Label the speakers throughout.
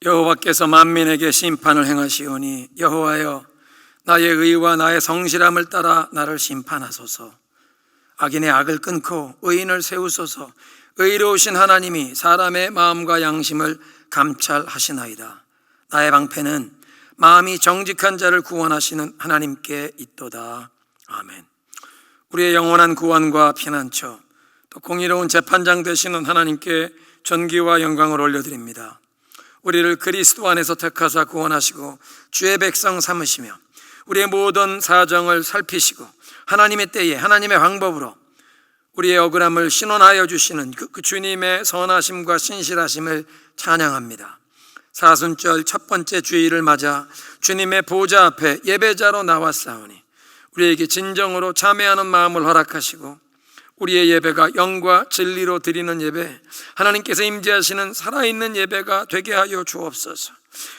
Speaker 1: 여호와께서 만민에게 심판을 행하시오니 여호와여, 나의 의와 나의 성실함을 따라 나를 심판하소서. 악인의 악을 끊고 의인을 세우소서. 의로우신 하나님이 사람의 마음과 양심을 감찰하시나이다. 나의 방패는 마음이 정직한 자를 구원하시는 하나님께 있도다. 아멘. 우리의 영원한 구원과 피난처, 또 공의로운 재판장 되시는 하나님께 존귀와 영광을 올려드립니다. 우리를 그리스도 안에서 택하사 구원하시고 주의 백성 삼으시며 우리의 모든 사정을 살피시고 하나님의 때에 하나님의 방법으로 우리의 억울함을 신원하여 주시는 그 주님의 선하심과 신실하심을 찬양합니다. 사순절 첫 번째 주일을 맞아 주님의 보좌 앞에 예배자로 나왔사오니 우리에게 진정으로 참회하는 마음을 허락하시고 우리의 예배가 영과 진리로 드리는 예배, 하나님께서 임재하시는 살아있는 예배가 되게 하여 주옵소서.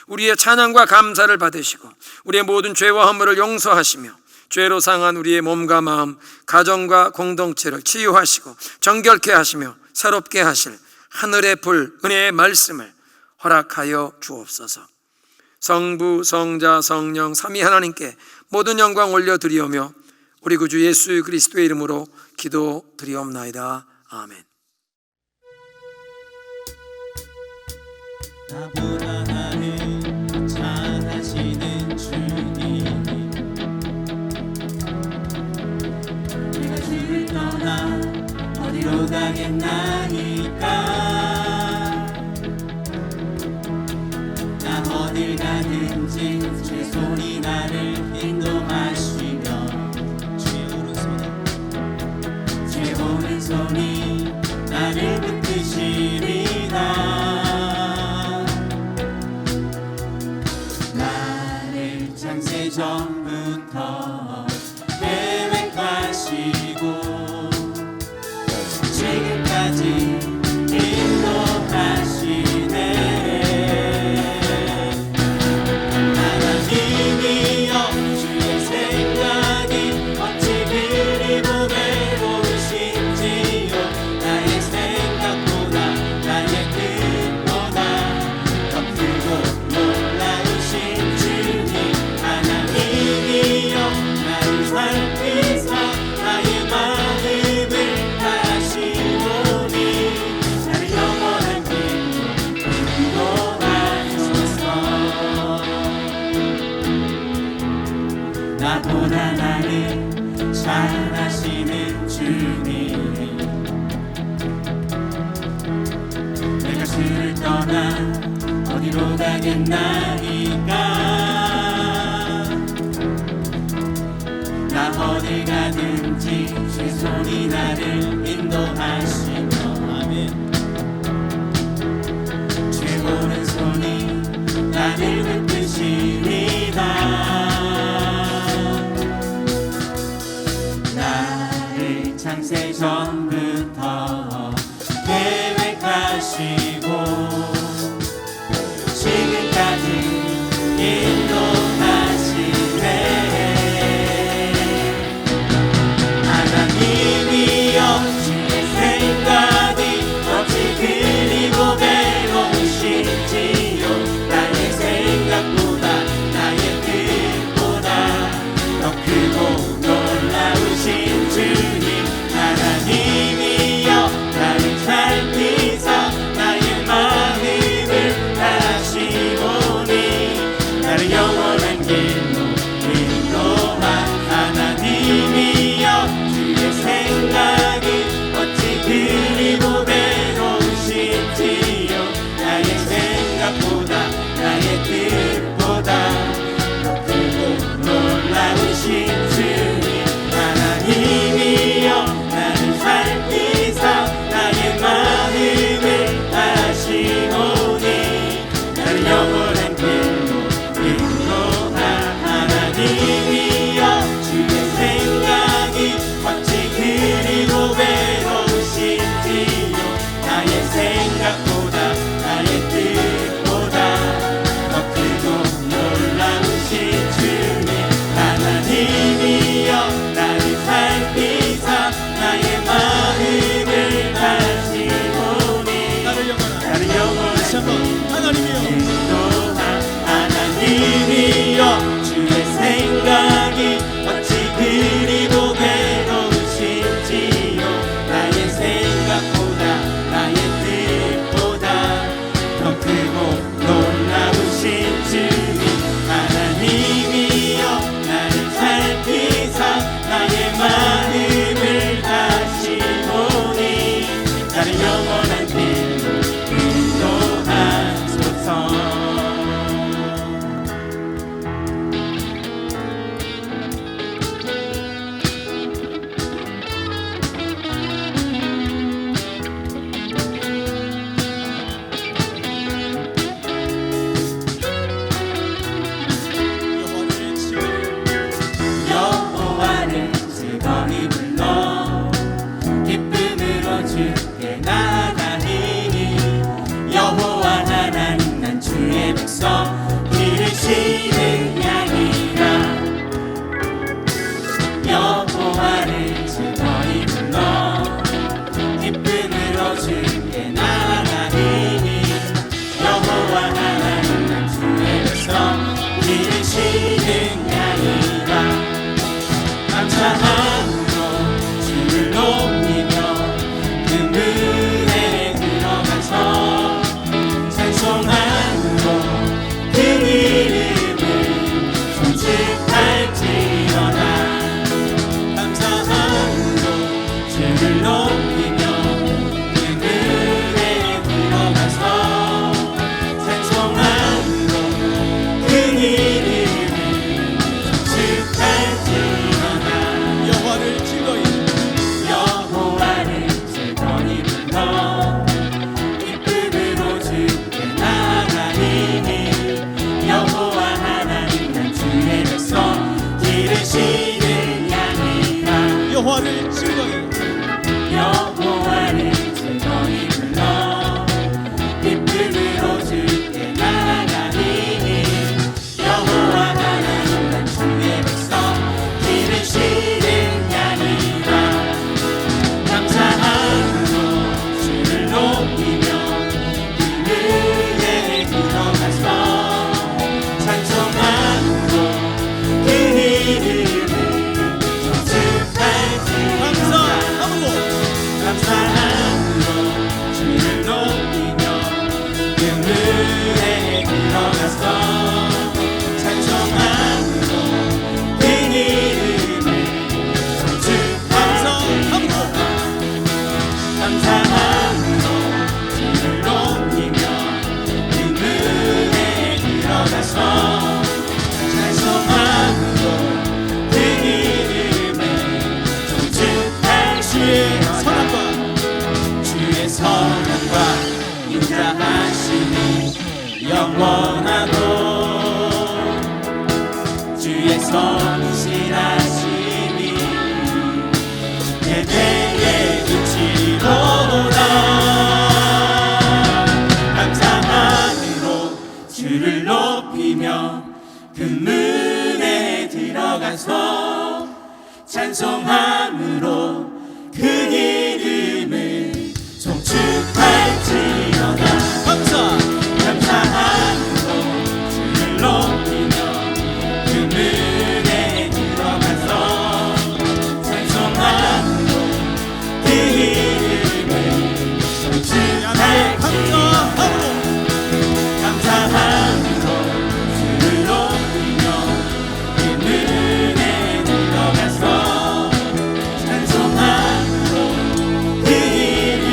Speaker 1: 우리의 찬양과 감사를 받으시고 우리의 모든 죄와 허물을 용서하시며 죄로 상한 우리의 몸과 마음, 가정과 공동체를 치유하시고 정결케 하시며 새롭게 하실 하늘의 불, 은혜의 말씀을 허락하여 주옵소서. 성부, 성자, 성령 삼위 하나님께 모든 영광 올려드리오며 우리 구주 예수 그리스도의 이름으로 기도드리옵나이다. 아멘.
Speaker 2: 나보다 나를 잘하시는 주님, 내가 주를 떠나 어디로 가겠나이까. 나 어딜 가든지 주의 손이 나를 인도하시며 주의 오른손이 나를 붙드시리다. 나를 창세 전부터 계획하시고 지금까지 인도하시네. 하나님이여, 주의 생각이 어찌 그리 보배로우신지요. 나의 생각보다 나의 뜻보다 더 크고 놀라우신 주님. 하나님이여, 나를 살피사 나의 마음을 다하시오니 나를 영원한 길로 인도하소서. 나보다 나를 잘하시는 주님, 내가 주를 떠나 어디로 가겠나이까. 나 어딜 가든지 주의 손이 나를 인도하시며 아멘. 주의 오른손이 나를 붙드시리다. 나를 창세 전부터 계획하시고 지금까지 인도하시네. 하나님이여, 주의 생각이 어찌 그리 보배로우신지요. 나의 생각보다 영원하고 주의 성실하심이 예배의 빛이로다. 감사함으로 주를 높이며 그 문에 들어가서 찬송함으로 그 이름을 송축할지어다. 감사함으로 주를 높이며 그 문에 들어가서 찬송함으로 그 이름을 송축할지어다. 감사함으로 주를 높이며 그 문에 들어가서 찬송함으로 그 이름을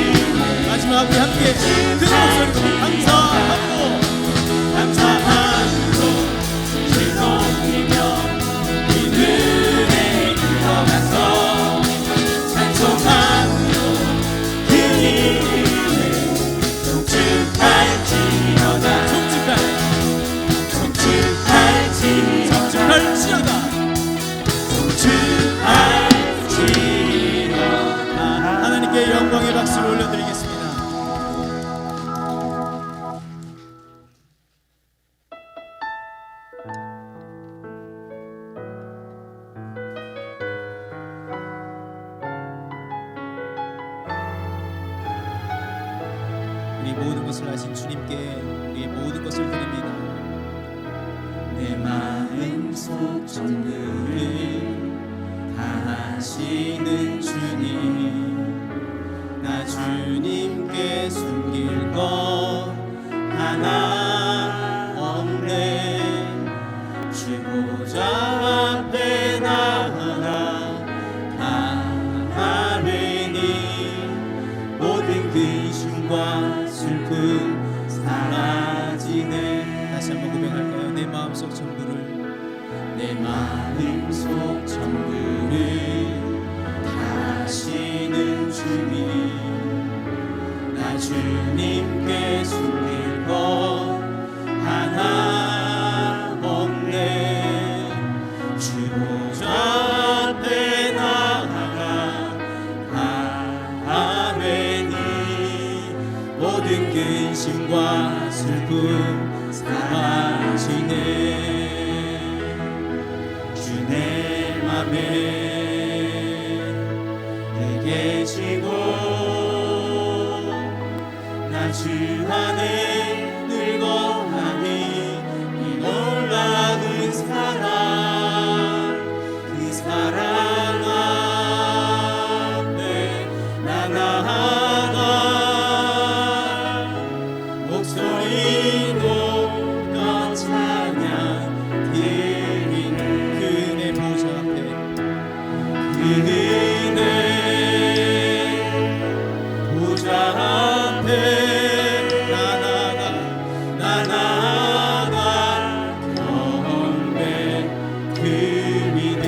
Speaker 3: 마지막 우리 함께 큰 목소리로
Speaker 2: 감사함으로 주를 높이며 그 문에 들어가서 찬송함으로 그 이름을 송축할지어다. 송축할지어다.
Speaker 3: 하나님께 영광의 박수를 올려드리겠습니다. 우리 모든 것을 하신 주님께 우리 모든 것을 드립니다.
Speaker 2: 내 마음속 전부를 다하시는 주님, 나 주님께 숨길 것 하나 없네. 주 보좌 앞에 나아가 아뢰니 모든 근심과 슬픔 사라지네.
Speaker 3: 다시 한번 고백할까요? 내 마음속 전부를
Speaker 2: 내 마음속 전부를 다하시는 주님, 나 주님께 숨길 것 하나 없네. 주 보좌 앞에 나아가 아뢰니 모든 근심과 슬픔 사라지네. 내 맘에 내게 지고 나 주 안에 늘 거하니 이 놀라운 사랑, 그 사랑 앞에 나 나아가 목소리 높여 찬양 그네 보좌 앞에 나 나아가 경배 드리네.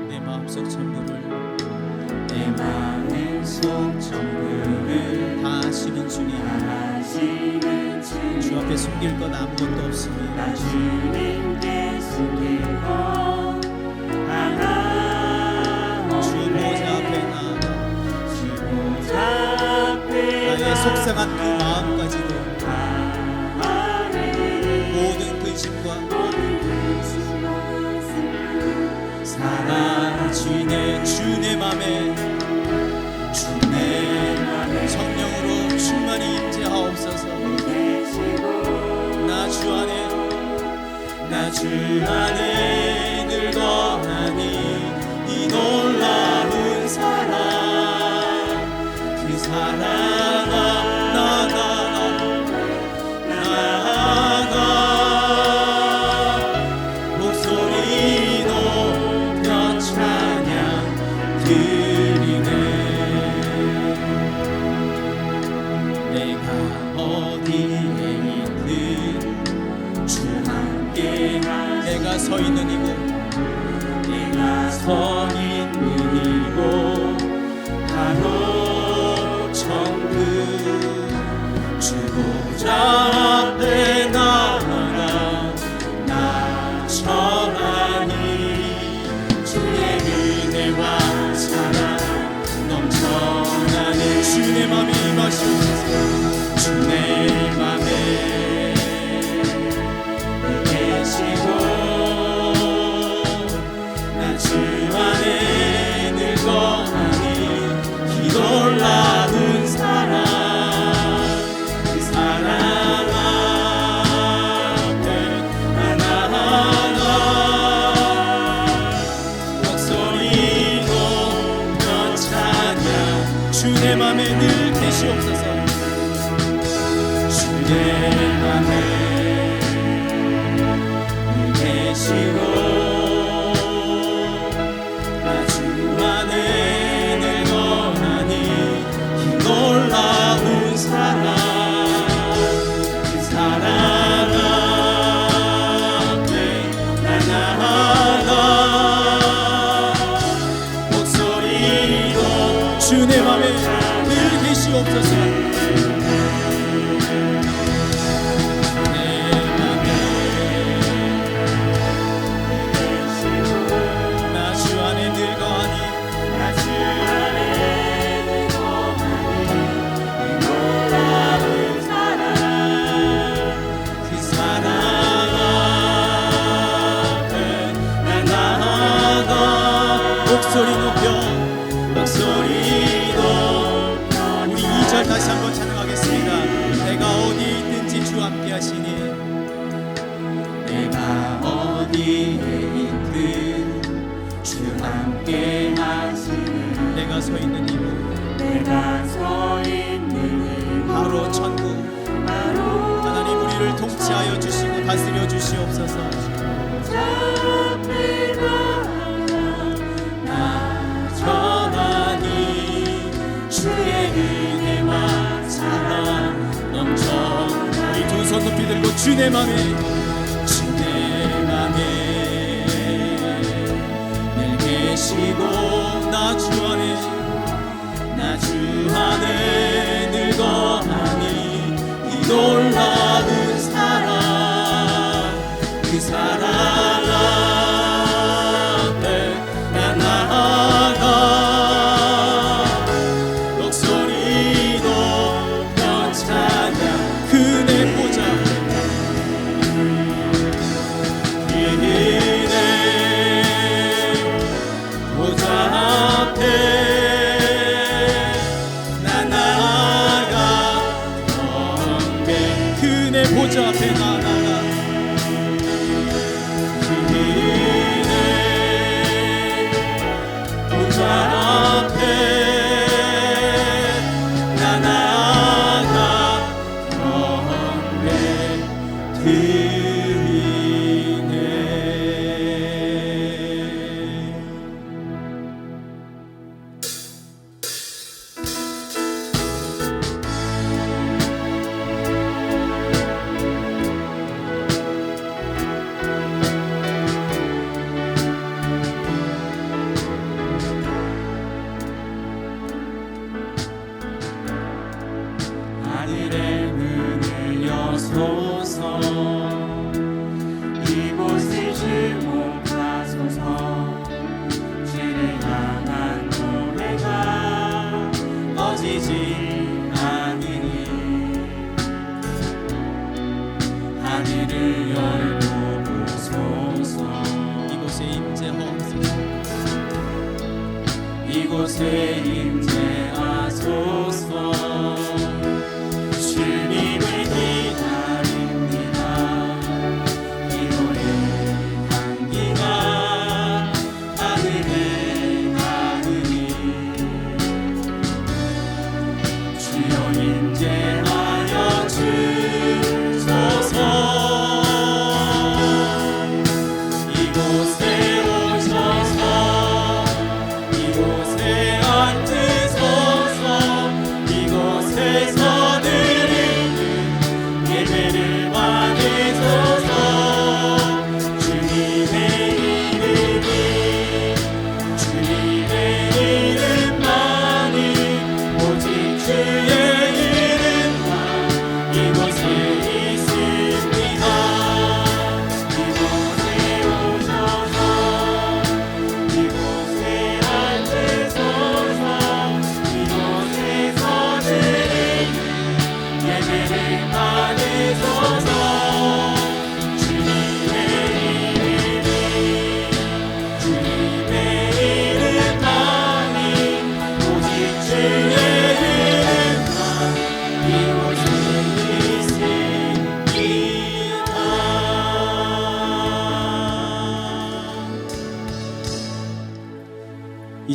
Speaker 3: 내 마음속 전부를 다 아시는 주님, 주 앞에 숨길 것 아무것도 없으니
Speaker 2: 나 주님께 숨길 것 하나
Speaker 3: 주 보좌 앞에 나의 속상한 그 마음까지도 모든 근심과
Speaker 2: 사라지네. 주내 맘에
Speaker 3: 성령으로 충만히 임재하옵소서.
Speaker 2: 나 주 안에 늘 거하니 이 놀라운 사랑, 그 사랑 나아가 목소리 높여 찬양 드리네. 내가 어디에 있든 주 함께
Speaker 3: 내가 서 있는 이곳,
Speaker 2: 내가 서 있는 이곳 바로 저 보좌 앞에 나아가 나 절하니 주의 은혜와 사랑 넘쳐나는 주의 맘에 임하시옵소서. 주의 맘에 계시고 나 주 안에 늘 거하니 이 놀라운 사랑 그 사랑 앞에 하나하나 목소리 높여 찬양. 주의 맘에 늘 계시옵소서. 주의 맘에 늘 계시고 나 주 안에 늘 거하니 이 놀라운 사랑 그 사랑 앞에 하나하나 목소리로 주의 맘에 늘 계시옵소서. 목소리 높여 우리 2절 다시 한번 찬양하겠습니다. 내가 어디 있든지 주 함께 하시니 내가 어디에 있든 주 함께 하시니
Speaker 3: 내가 서 있는 이곳
Speaker 2: 내가 서 있는 이곳
Speaker 3: 바로 천국 하나님 우리를 통치하여 주시고 다스려 주시옵소서.
Speaker 2: 주의 은혜와 사랑 넘쳐
Speaker 3: 우리 두 손 높이 들고 주의 맘에
Speaker 2: 늘 계시고 나 주 안에 늘 거하니 이 놀라운 사랑 그 사랑 앞에 나 나아가
Speaker 3: 보좌 앞에 나아가
Speaker 2: 보좌 앞에 나아가 경배 드리네. 하늘의 문을 여소서 이곳을 주목하소서. 주를 향한 노래가 꺼지지 않으니 하늘을 열고 보소서.
Speaker 3: 이곳에 임재하옵소서.
Speaker 2: 이곳에 임재하소서. 주님을 기다립니다. 이 노래 향기가 하늘에 가느니 주여 임재하여 주소서. 이곳에 오셔서 이곳에 앉으소서. 이곳에서 드리는 예배를 받으소서. 주님의 이름만이 오직 주의 이름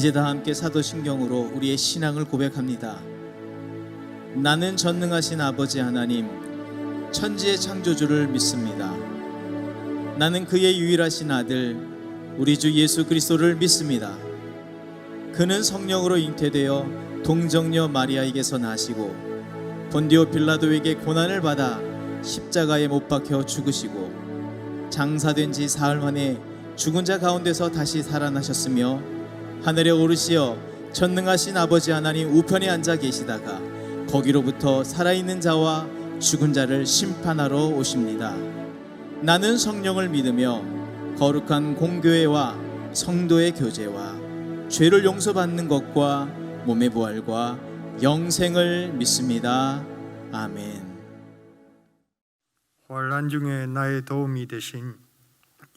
Speaker 2: 이제 다 함께 사도신경으로 우리의 신앙을 고백합니다. 나는 전능하신 아버지 하나님, 천지의 창조주를 믿습니다. 나는 그의 유일하신 아들, 우리 주 예수 그리스도를 믿습니다. 그는 성령으로 잉태되어 동정녀 마리아에게서 나시고 본디오 빌라도에게 고난을 받아 십자가에 못 박혀 죽으시고 장사된 지 사흘 만에 죽은 자 가운데서 다시 살아나셨으며 하늘에 오르시어 전능하신 아버지 하나님 우편에 앉아 계시다가 거기로부터 살아있는 자와 죽은 자를 심판하러 오십니다. 나는 성령을 믿으며 거룩한 공교회와 성도의 교제와 죄를 용서받는 것과 몸의 부활과 영생을 믿습니다. 아멘.
Speaker 4: 환난 중에 나의 도움이 되신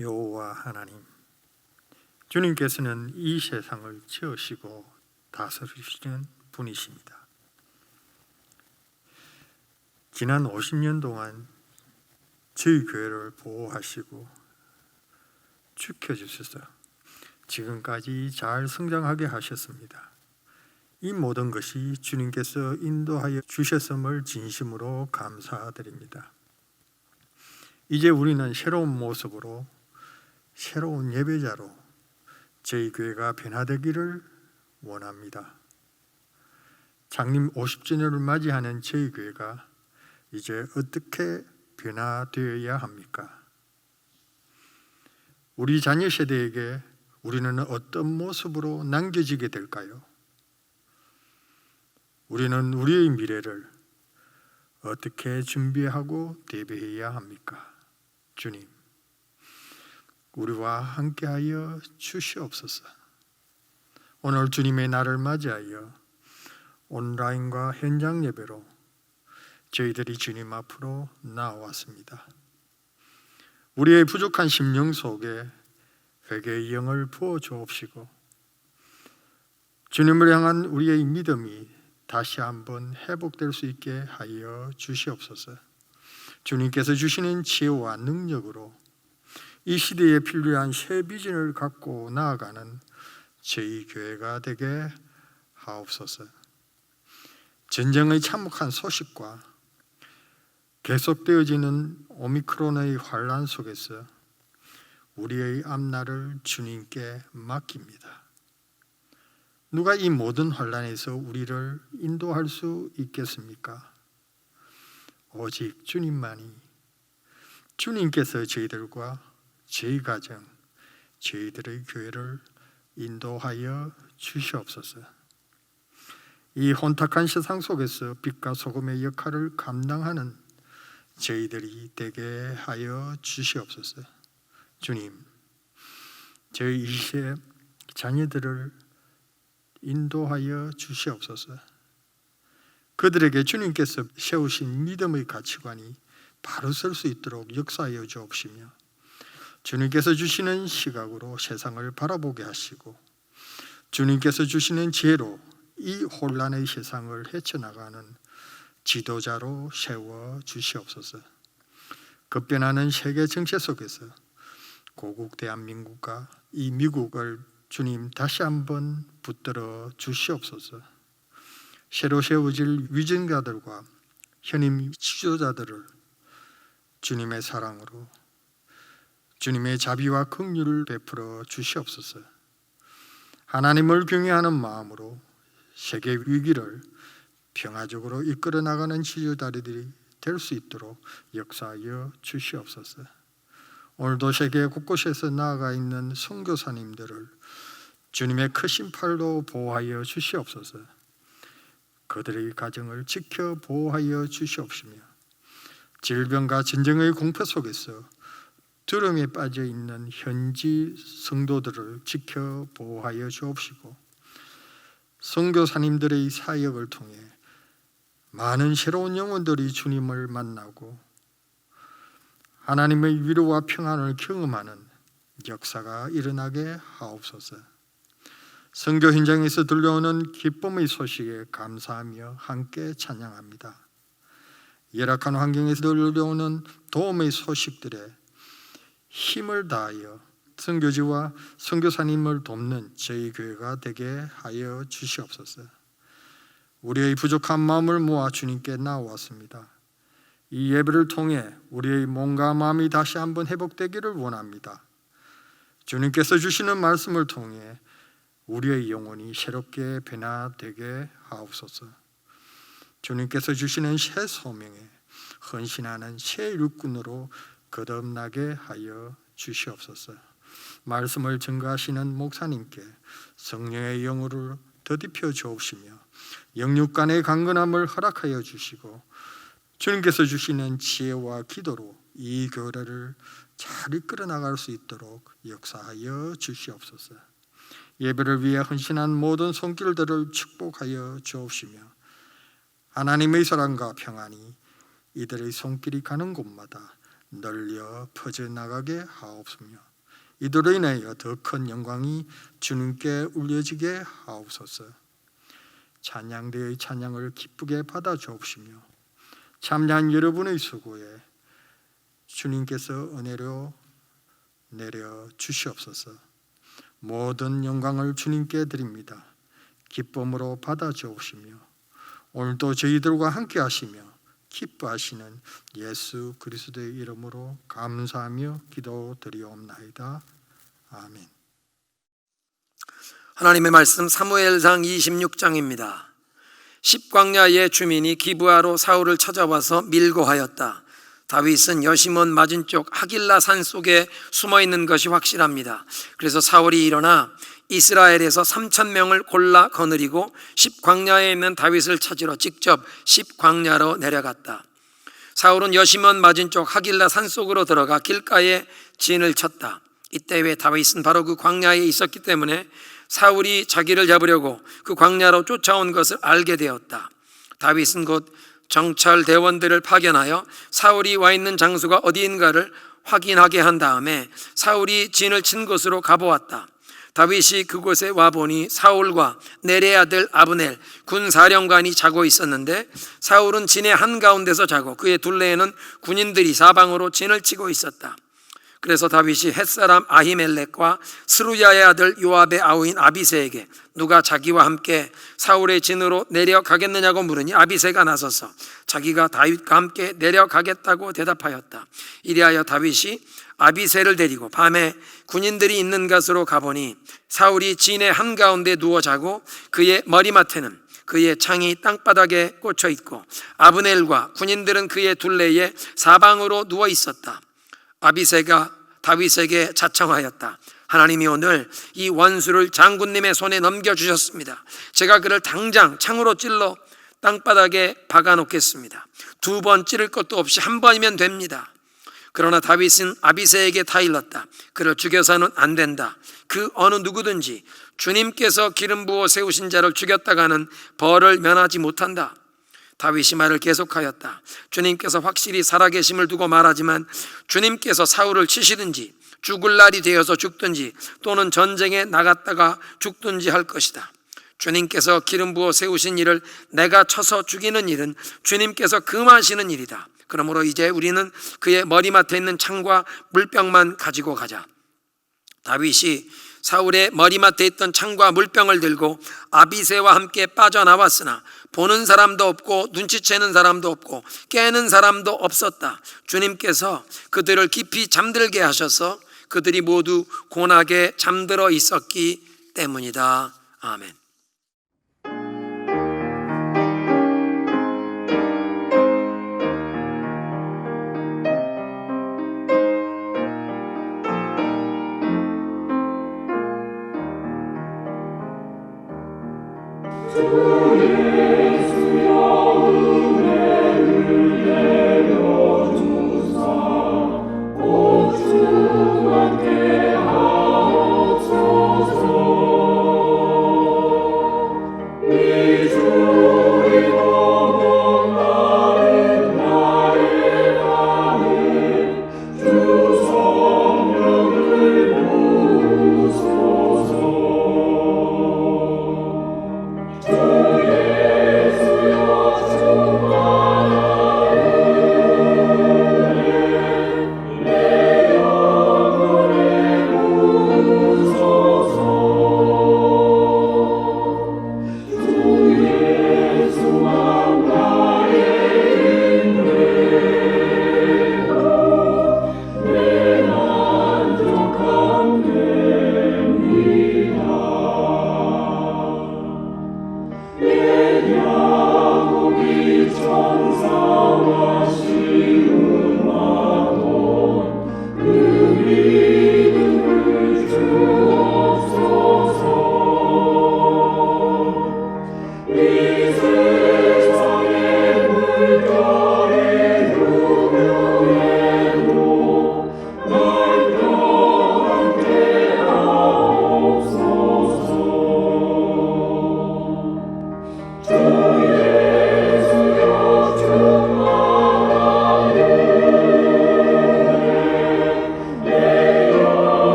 Speaker 4: 여호와 하나님, 주님께서는 이 세상을 지으시고 다스리시는 분이십니다. 지난 50년 동안 저희 교회를 보호하시고 지켜주셔서 지금까지 잘 성장하게 하셨습니다. 이 모든 것이 주님께서 인도하여 주셨음을 진심으로 감사드립니다. 이제 우리는 새로운 모습으로, 새로운 예배자로 저희 교회가 변화되기를 원합니다. 장님 50주년을 맞이하는 저희 교회가 이제 어떻게 변화되어야 합니까? 우리 자녀 세대에게 우리는 어떤 모습으로 남겨지게 될까요? 우리는 우리의 미래를 어떻게 준비하고 대비해야 합니까? 주님, 우리와 함께하여 주시옵소서. 오늘 주님의 날을 맞이하여 온라인과 현장 예배로 저희들이 주님 앞으로 나왔습니다. 우리의 부족한 심령 속에 회개의 영을 부어 주옵시고 주님을 향한 우리의 믿음이 다시 한번 회복될 수 있게 하여 주시옵소서. 주님께서 주시는 지혜와 능력으로 이 시대에 필요한 새 비전을 갖고 나아가는 저희 교회가 되게 하옵소서. 전쟁의 참혹한 소식과 계속되어지는 오미크론의 환란 속에서 우리의 앞날을 주님께 맡깁니다. 누가 이 모든 환란에서 우리를 인도할 수 있겠습니까? 오직 주님만이. 주님께서 저희들과 저희 가정, 저희들의 교회를 인도하여 주시옵소서. 이 혼탁한 세상 속에서 빛과 소금의 역할을 감당하는 저희들이 되게 하여 주시옵소서. 주님, 저희 이세 자녀들을 인도하여 주시옵소서. 그들에게 주님께서 세우신 믿음의 가치관이 바로 설 수 있도록 역사하여 주옵시며 주님께서 주시는 시각으로 세상을 바라보게 하시고 주님께서 주시는 지혜로 이 혼란의 세상을 헤쳐나가는 지도자로 세워 주시옵소서. 급변하는 세계 정세 속에서 고국 대한민국과 이 미국을 주님 다시 한번 붙들어 주시옵소서. 새로 세워질 위정자들과 현임 지도자들을 주님의 사랑으로 주님의 자비와 긍휼을 베풀어 주시옵소서. 하나님을 경외하는 마음으로 세계 위기를 평화적으로 이끌어 나가는 지도자들이 될 수 있도록 역사하여 주시옵소서. 오늘도 세계 곳곳에서 나아가 있는 선교사님들을 주님의 크신 팔로 보호하여 주시옵소서. 그들의 가정을 지켜 보호하여 주시옵시며 질병과 전쟁의 공포 속에서 두려움에 빠져 있는 현지 성도들을 지켜 보호하여 주옵시고 선교사님들의 사역을 통해 많은 새로운 영혼들이 주님을 만나고 하나님의 위로와 평안을 경험하는 역사가 일어나게 하옵소서. 선교 현장에서 들려오는 기쁨의 소식에 감사하며 함께 찬양합니다. 열악한 환경에서 들려오는 도움의 소식들에 힘을 다하여 선교지와 선교사님을 돕는 저희 교회가 되게 하여 주시옵소서. 우리의 부족한 마음을 모아 주님께 나왔습니다. 이 예배를 통해 우리의 몸과 마음이 다시 한번 회복되기를 원합니다. 주님께서 주시는 말씀을 통해 우리의 영혼이 새롭게 변화되게 하옵소서. 주님께서 주시는 새 소명에 헌신하는 새 일꾼으로 거듭나게 하여 주시옵소서. 말씀을 증거하시는 목사님께 성령의 영으로 더딥혀 주옵시며 영육간의 강건함을 허락하여 주시고 주님께서 주시는 지혜와 기도로 이 교회를 잘 이끌어 나갈 수 있도록 역사하여 주시옵소서. 예배를 위해 헌신한 모든 손길들을 축복하여 주옵시며 하나님의 사랑과 평안이 이들의 손길이 가는 곳마다 널려 퍼져나가게 하옵소며 이들로 인하여 더 큰 영광이 주님께 울려지게 하옵소서. 찬양대의 찬양을 기쁘게 받아 주옵시며 참여한 여러분의 수고에 주님께서 은혜로 내려 주시옵소서. 모든 영광을 주님께 드립니다. 기쁨으로 받아 주옵시며 오늘도 저희들과 함께 하시며 기뻐하시는 예수 그리스도의 이름으로 감사하며 기도드리옵나이다. 아멘.
Speaker 1: 하나님의 말씀 사무엘상 26장입니다. 십광야의 주민이 기브아로 사울을 찾아와서 밀고 하였다. 다윗은 여시몬 맞은쪽 하길라 산 속에 숨어 있는 것이 확실합니다. 그래서 사울이 일어나 이스라엘에서 3,000명을 골라 거느리고 십광야에 있는 다윗을 찾으러 직접 십광야로 내려갔다. 사울은 여시몬 맞은쪽 하길라 산 속으로 들어가 길가에 진을 쳤다. 이때 왜 다윗은 바로 그 광야에 있었기 때문에 사울이 자기를 잡으려고 그 광야로 쫓아온 것을 알게 되었다. 다윗은 곧 정찰 대원들을 파견하여 사울이 와 있는 장소가 어디인가를 확인하게 한 다음에 사울이 진을 친 곳으로 가보았다. 다윗이 그곳에 와보니 사울과 네레 아들 아브넬 군사령관이 자고 있었는데 사울은 진의 한가운데서 자고 그의 둘레에는 군인들이 사방으로 진을 치고 있었다. 그래서 다윗이 햇사람 아히멜렉과 스루야의 아들 요압의 아우인 아비새에게 누가 자기와 함께 사울의 진으로 내려가겠느냐고 물으니 아비새가 나서서 자기가 다윗과 함께 내려가겠다고 대답하였다. 이리하여 다윗이 아비새를 데리고 밤에 군인들이 있는 곳으로 가보니 사울이 진의 한가운데 누워 자고 그의 머리맡에는 그의 창이 땅바닥에 꽂혀 있고 아브넬과 군인들은 그의 둘레에 사방으로 누워 있었다. 아비새가 다윗에게 자청하였다. 하나님이 오늘 이 원수를 장군님의 손에 넘겨주셨습니다. 제가 그를 당장 창으로 찔러 땅바닥에 박아놓겠습니다. 2번 찌를 것도 없이 한 번이면 됩니다. 그러나 다윗은 아비새에게 타일렀다. 그를 죽여서는 안 된다. 그 어느 누구든지 주님께서 기름 부어 세우신 자를 죽였다가는 벌을 면하지 못한다. 다윗이 말을 계속하였다. 주님께서 확실히 살아계심을 두고 말하지만 주님께서 사울을 치시든지 죽을 날이 되어서 죽든지 또는 전쟁에 나갔다가 죽든지 할 것이다. 주님께서 기름 부어 세우신 일을 내가 쳐서 죽이는 일은 주님께서 금하시는 일이다. 그러므로 이제 우리는 그의 머리맡에 있는 창과 물병만 가지고 가자. 다윗이 사울의 머리맡에 있던 창과 물병을 들고 아비새와 함께 빠져나왔으나 보는 사람도 없고 눈치채는 사람도 없고 깨는 사람도 없었다. 주님께서 그들을 깊이 잠들게 하셔서 그들이 모두 곤하게 잠들어 있었기 때문이다. 아멘.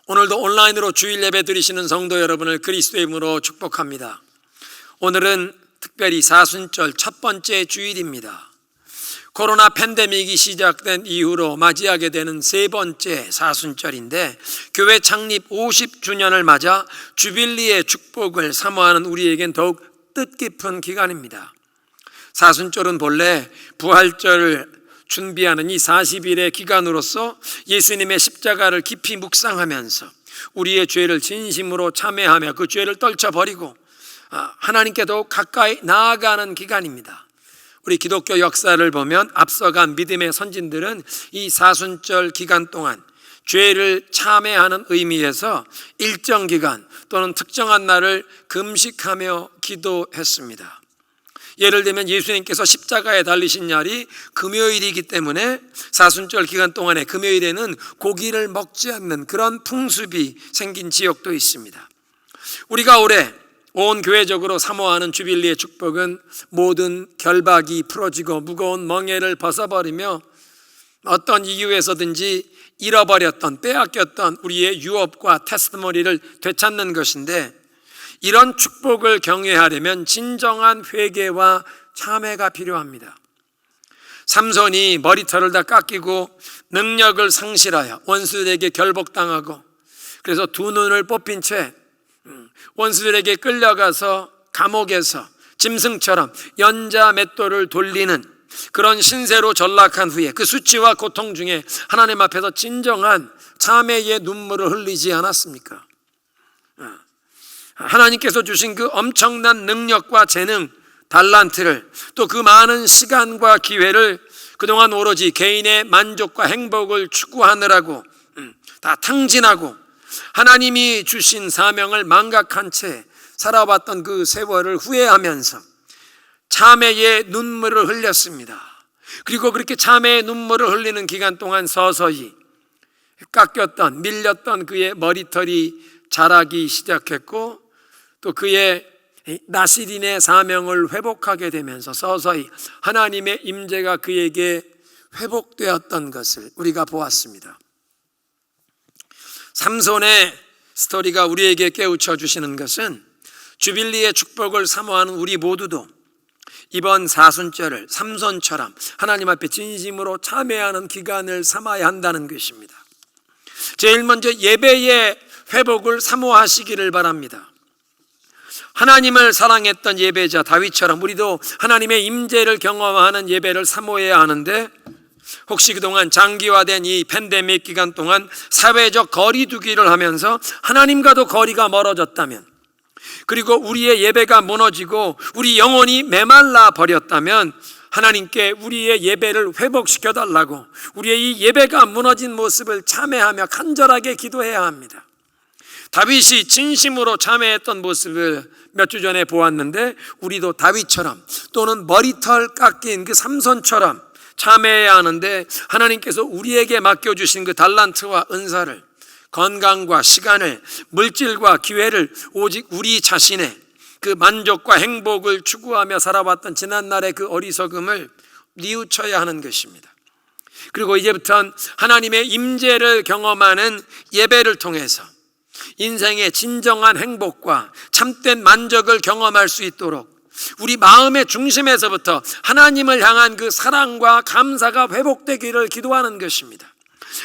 Speaker 1: 오늘도 온라인으로 주일 예배 드리시는 성도 여러분을 그리스도의 이름으로 축복합니다. 오늘은 특별히 사순절 첫 번째 주일입니다. 코로나 팬데믹이 시작된 이후로 맞이하게 되는 세 번째 사순절인데, 교회 창립 50주년을 맞아 주빌리의 축복을 사모하는 우리에겐 더욱 뜻깊은 기간입니다. 사순절은 본래 부활절을 준비하는 이 40일의 기간으로서 예수님의 십자가를 깊이 묵상하면서 우리의 죄를 진심으로 참회하며 그 죄를 떨쳐버리고 하나님께 더욱 가까이 나아가는 기간입니다. 우리 기독교 역사를 보면 앞서간 믿음의 선진들은 이 사순절 기간 동안 죄를 참회하는 의미에서 일정 기간 또는 특정한 날을 금식하며 기도했습니다. 예를 들면 예수님께서 십자가에 달리신 날이 금요일이기 때문에 사순절 기간 동안에 금요일에는 고기를 먹지 않는 그런 풍습이 생긴 지역도 있습니다. 우리가 올해 온 교회적으로 사모하는 주빌리의 축복은 모든 결박이 풀어지고 무거운 멍에를 벗어버리며 어떤 이유에서든지 잃어버렸던, 빼앗겼던 우리의 유업과 테스티머니를 되찾는 것인데, 이런 축복을 경외하려면 진정한 회개와 참회가 필요합니다. 삼손이 머리털을 다 깎이고 능력을 상실하여 원수들에게 결복당하고, 그래서 두 눈을 뽑힌 채 원수들에게 끌려가서 감옥에서 짐승처럼 연자 맷돌을 돌리는 그런 신세로 전락한 후에 그 수치와 고통 중에 하나님 앞에서 진정한 참회의 눈물을 흘리지 않았습니까? 하나님께서 주신 그 엄청난 능력과 재능, 달란트를, 또 그 많은 시간과 기회를 그동안 오로지 개인의 만족과 행복을 추구하느라고 다 탕진하고 하나님이 주신 사명을 망각한 채 살아왔던 그 세월을 후회하면서 참회의 눈물을 흘렸습니다. 그리고 그렇게 참회의 눈물을 흘리는 기간 동안 서서히 깎였던, 밀렸던 그의 머리털이 자라기 시작했고, 또 그의 나시린의 사명을 회복하게 되면서 서서히 하나님의 임재가 그에게 회복되었던 것을 우리가 보았습니다. 삼손의 스토리가 우리에게 깨우쳐 주시는 것은 주빌리의 축복을 사모하는 우리 모두도 이번 사순절을 삼손처럼 하나님 앞에 진심으로 참회하는 기간을 삼아야 한다는 것입니다. 제일 먼저 예배의 회복을 사모하시기를 바랍니다. 하나님을 사랑했던 예배자 다윗처럼 우리도 하나님의 임재를 경험하는 예배를 사모해야 하는데, 혹시 그동안 장기화된 이 팬데믹 기간 동안 사회적 거리두기를 하면서 하나님과도 거리가 멀어졌다면, 그리고 우리의 예배가 무너지고 우리 영혼이 메말라 버렸다면 하나님께 우리의 예배를 회복시켜 달라고, 우리의 이 예배가 무너진 모습을 참회하며 간절하게 기도해야 합니다. 다윗이 진심으로 참회했던 모습을 몇 주 전에 보았는데, 우리도 다윗처럼 또는 머리털 깎인 그 삼손처럼 참회해야 하는데, 하나님께서 우리에게 맡겨주신 그 달란트와 은사를, 건강과 시간을, 물질과 기회를 오직 우리 자신의 그 만족과 행복을 추구하며 살아왔던 지난날의 그 어리석음을 뉘우쳐야 하는 것입니다. 그리고 이제부터는 하나님의 임재를 경험하는 예배를 통해서 인생의 진정한 행복과 참된 만족을 경험할 수 있도록 우리 마음의 중심에서부터 하나님을 향한 그 사랑과 감사가 회복되기를 기도하는 것입니다.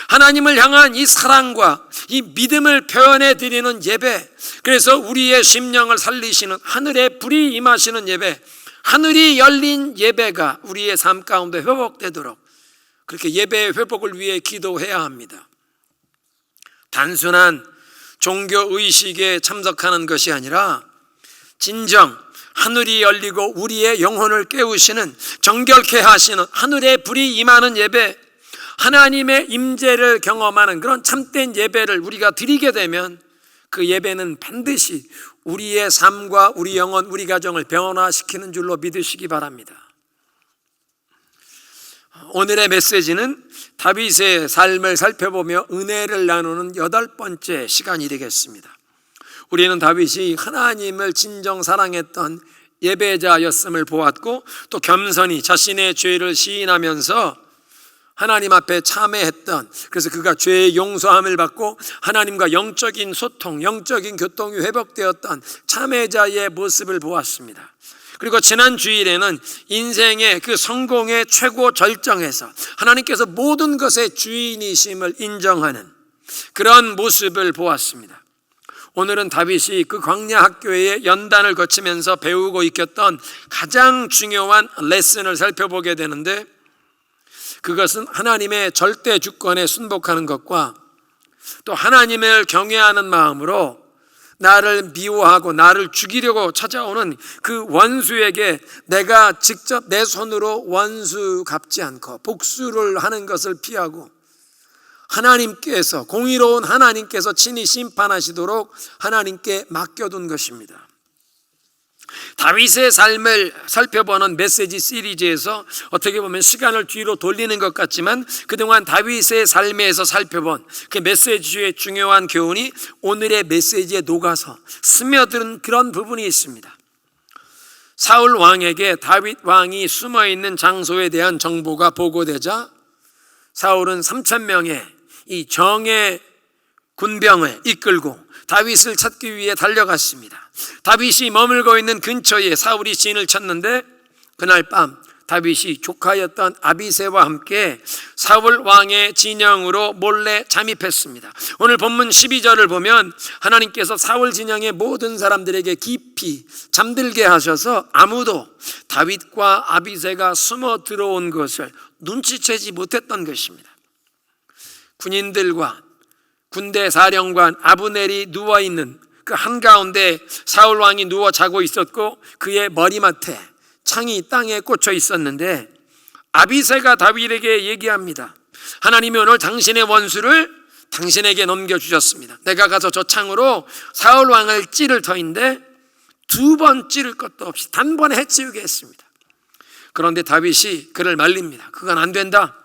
Speaker 1: 하나님을 향한 이 사랑과 이 믿음을 표현해 드리는 예배, 그래서 우리의 심령을 살리시는 하늘의 불이 임하시는 예배, 하늘이 열린 예배가 우리의 삶 가운데 회복되도록 그렇게 예배의 회복을 위해 기도해야 합니다. 단순한 종교의식에 참석하는 것이 아니라 진정 하늘이 열리고 우리의 영혼을 깨우시는, 정결케 하시는 하늘의 불이 임하는 예배, 하나님의 임재를 경험하는 그런 참된 예배를 우리가 드리게 되면 그 예배는 반드시 우리의 삶과 우리 영혼, 우리 가정을 변화시키는 줄로 믿으시기 바랍니다. 오늘의 메시지는 다윗의 삶을 살펴보며 은혜를 나누는 8번째 시간이 되겠습니다. 우리는 다윗이 하나님을 진정 사랑했던 예배자였음을 보았고, 또 겸손히 자신의 죄를 시인하면서 하나님 앞에 참회했던, 그래서 그가 죄의 용서함을 받고 하나님과 영적인 소통, 영적인 교통이 회복되었던 참회자의 모습을 보았습니다. 그리고 지난 주일에는 인생의 그 성공의 최고 절정에서 하나님께서 모든 것의 주인이심을 인정하는 그런 모습을 보았습니다. 오늘은 다윗이 그 광야 학교의 연단을 거치면서 배우고 익혔던 가장 중요한 레슨을 살펴보게 되는데, 그것은 하나님의 절대 주권에 순복하는 것과 또 하나님을 경외하는 마음으로 나를 미워하고 나를 죽이려고 찾아오는 그 원수에게 내가 직접 내 손으로 원수 갚지 않고 복수를 하는 것을 피하고 하나님께서, 공의로운 하나님께서 친히 심판하시도록 하나님께 맡겨둔 것입니다. 다윗의 삶을 살펴보는 메시지 시리즈에서 어떻게 보면 시간을 뒤로 돌리는 것 같지만 그동안 다윗의 삶에서 살펴본 그 메시지의 중요한 교훈이 오늘의 메시지에 녹아서 스며드는 그런 부분이 있습니다. 사울 왕에게 다윗 왕이 숨어있는 장소에 대한 정보가 보고되자 사울은 3,000명의 이 정예 군병을 이끌고 다윗을 찾기 위해 달려갔습니다. 다윗이 머물고 있는 근처에 사울이 진을 쳤는데 그날 밤 다윗이 조카였던 아비새와 함께 사울 왕의 진영으로 몰래 잠입했습니다. 오늘 본문 12절을 보면 하나님께서 사울 진영의 모든 사람들에게 깊이 잠들게 하셔서 아무도 다윗과 아비새가 숨어 들어온 것을 눈치채지 못했던 것입니다. 군인들과 군대 사령관 아브넬이 누워있는 그 한가운데 사울 왕이 누워 자고 있었고 그의 머리맡에 창이 땅에 꽂혀 있었는데 아비새가 다윗에게 얘기합니다. 하나님이 오늘 당신의 원수를 당신에게 넘겨주셨습니다. 내가 가서 저 창으로 사울 왕을 찌를 터인데 2번 찌를 것도 없이 단번에 해치우게 했습니다. 그런데 다윗이 그를 말립니다. 그건 안 된다.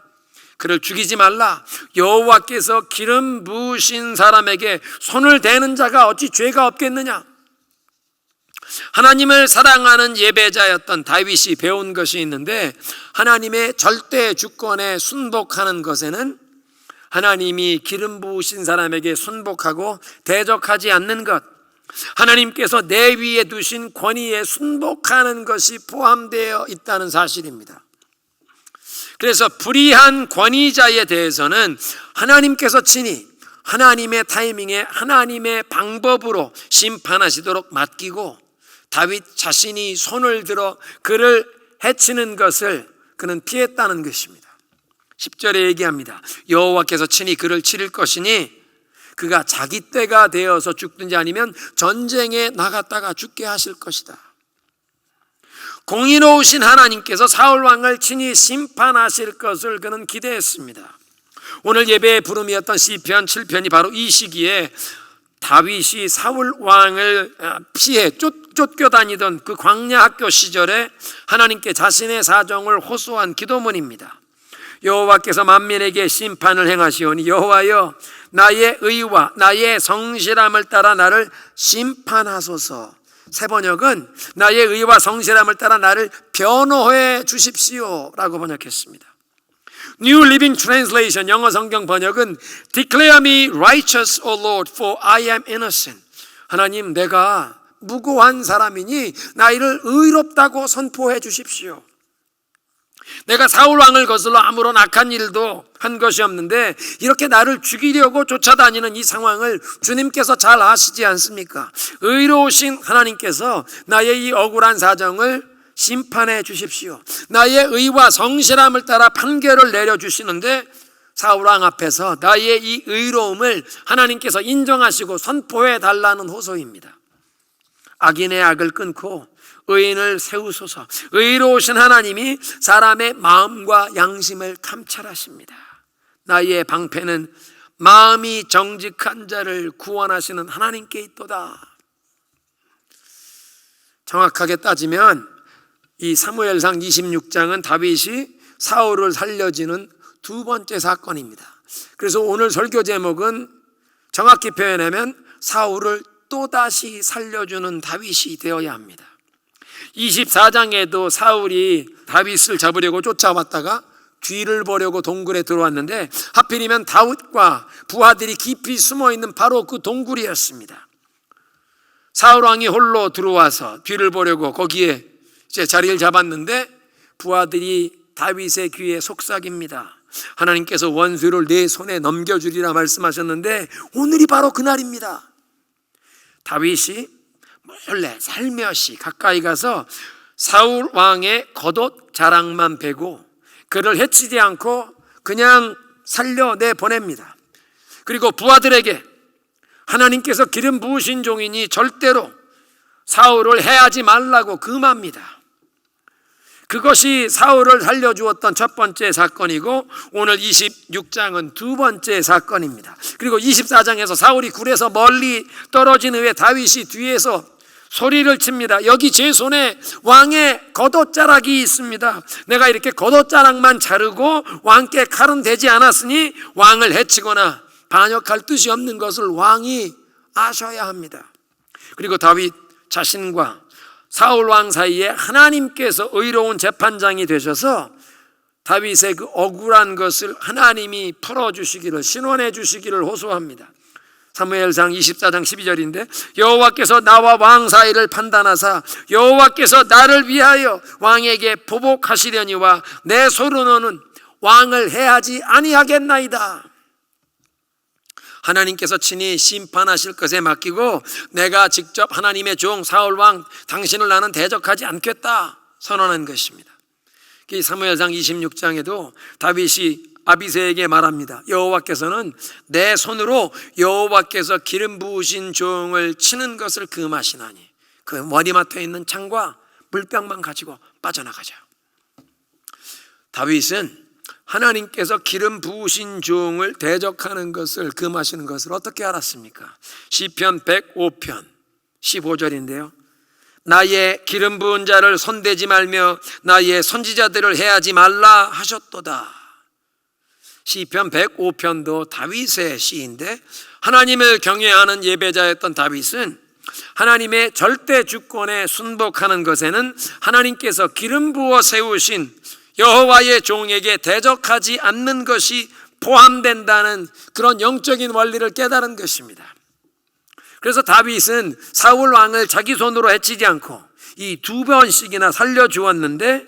Speaker 1: 그를 죽이지 말라. 여호와께서 기름 부으신 사람에게 손을 대는 자가 어찌 죄가 없겠느냐. 하나님을 사랑하는 예배자였던 다윗이 배운 것이 있는데, 하나님의 절대 주권에 순복하는 것에는 하나님이 기름 부으신 사람에게 순복하고 대적하지 않는 것, 하나님께서 내 위에 두신 권위에 순복하는 것이 포함되어 있다는 사실입니다. 그래서 불의한 권위자에 대해서는 하나님께서 친히 하나님의 타이밍에 하나님의 방법으로 심판하시도록 맡기고 다윗 자신이 손을 들어 그를 해치는 것을 그는 피했다는 것입니다. 10절에 얘기합니다. 여호와께서 친히 그를 치를 것이니 그가 자기 때가 되어서 죽든지 아니면 전쟁에 나갔다가 죽게 하실 것이다. 공의로우신 하나님께서 사울 왕을 친히 심판하실 것을 그는 기대했습니다. 오늘 예배의 부름이었던 시편 7편이 바로 이 시기에 다윗이 사울 왕을 피해 쫓겨다니던 그 광야 학교 시절에 하나님께 자신의 사정을 호소한 기도문입니다. 여호와께서 만민에게 심판을 행하시오니 여호와여 나의 의와 나의 성실함을 따라 나를 심판하소서. 새 번역은 나의 의와 성실함을 따라 나를 변호해 주십시오 라고 번역했습니다. New Living Translation 영어 성경 번역은 Declare me righteous, O Lord, for I am innocent. 하나님, 내가 무고한 사람이니 나를 의롭다고 선포해 주십시오. 내가 사울 왕을 거슬러 아무런 악한 일도 한 것이 없는데 이렇게 나를 죽이려고 쫓아다니는 이 상황을 주님께서 잘 아시지 않습니까? 의로우신 하나님께서 나의 이 억울한 사정을 심판해 주십시오. 나의 의와 성실함을 따라 판결을 내려주시는데 사울 왕 앞에서 나의 이 의로움을 하나님께서 인정하시고 선포해 달라는 호소입니다. 악인의 악을 끊고 의인을 세우소서. 의로우신 하나님이 사람의 마음과 양심을 감찰하십니다. 나의 방패는 마음이 정직한 자를 구원하시는 하나님께 있도다. 정확하게 따지면 이 사무엘상 26장은 다윗이 사울을 살려주는 두 번째 사건입니다. 그래서 오늘 설교 제목은 정확히 표현하면 사울을 또다시 살려주는 다윗이 되어야 합니다. 24장에도 사울이 다윗을 잡으려고 쫓아왔다가 뒤를 보려고 동굴에 들어왔는데 하필이면 다윗과 부하들이 깊이 숨어있는 바로 그 동굴이었습니다. 사울 왕이 홀로 들어와서 뒤를 보려고 거기에 이제 자리를 잡았는데 부하들이 다윗의 귀에 속삭입니다. 하나님께서 원수를 내 손에 넘겨주리라 말씀하셨는데 오늘이 바로 그날입니다. 다윗이 몰래 살며시 가까이 가서 사울 왕의 겉옷 자락만 베고 그를 해치지 않고 그냥 살려내 보냅니다. 그리고 부하들에게 하나님께서 기름 부으신 종이니 절대로 사울을 해하지 말라고 금합니다. 그것이 사울을 살려주었던 첫 번째 사건이고 오늘 26장은 두 번째 사건입니다. 그리고 24장에서 사울이 굴에서 멀리 떨어진 후에 다윗이 뒤에서 소리를 칩니다. 여기 제 손에 왕의 겉옷자락이 있습니다. 내가 이렇게 겉옷자락만 자르고 왕께 칼은 되지 않았으니 왕을 해치거나 반역할 뜻이 없는 것을 왕이 아셔야 합니다. 그리고 다윗 자신과 사울 왕 사이에 하나님께서 의로운 재판장이 되셔서 다윗의 그 억울한 것을 하나님이 풀어주시기를 신원해 주시기를 호소합니다. 사무엘상 24장 12절인데 여호와께서 나와 왕 사이를 판단하사 여호와께서 나를 위하여 왕에게 보복하시려니와 내 손으로는 왕을 해하지 아니하겠나이다. 하나님께서 친히 심판하실 것에 맡기고 내가 직접 하나님의 종 사울 왕 당신을 나는 대적하지 않겠다 선언한 것입니다. 사무엘상 26장에도 다윗이 아비새에게 말합니다. 여호와께서는 내 손으로 여호와께서 기름 부으신 종을 치는 것을 금하시나니 그 머리맡에 있는 창과 물병만 가지고 빠져나가자. 다윗은 하나님께서 기름 부으신 종을 대적하는 것을 금하시는 것을 어떻게 알았습니까? 시편 105편 15절인데요. 나의 기름 부은 자를 손대지 말며 나의 선지자들을 해하지 말라 하셨도다. 시편 105편도 다윗의 시인데 하나님을 경외하는 예배자였던 다윗은 하나님의 절대 주권에 순복하는 것에는 하나님께서 기름 부어 세우신 여호와의 종에게 대적하지 않는 것이 포함된다는 그런 영적인 원리를 깨달은 것입니다. 그래서 다윗은 사울 왕을 자기 손으로 해치지 않고 이 두 번씩이나 살려주었는데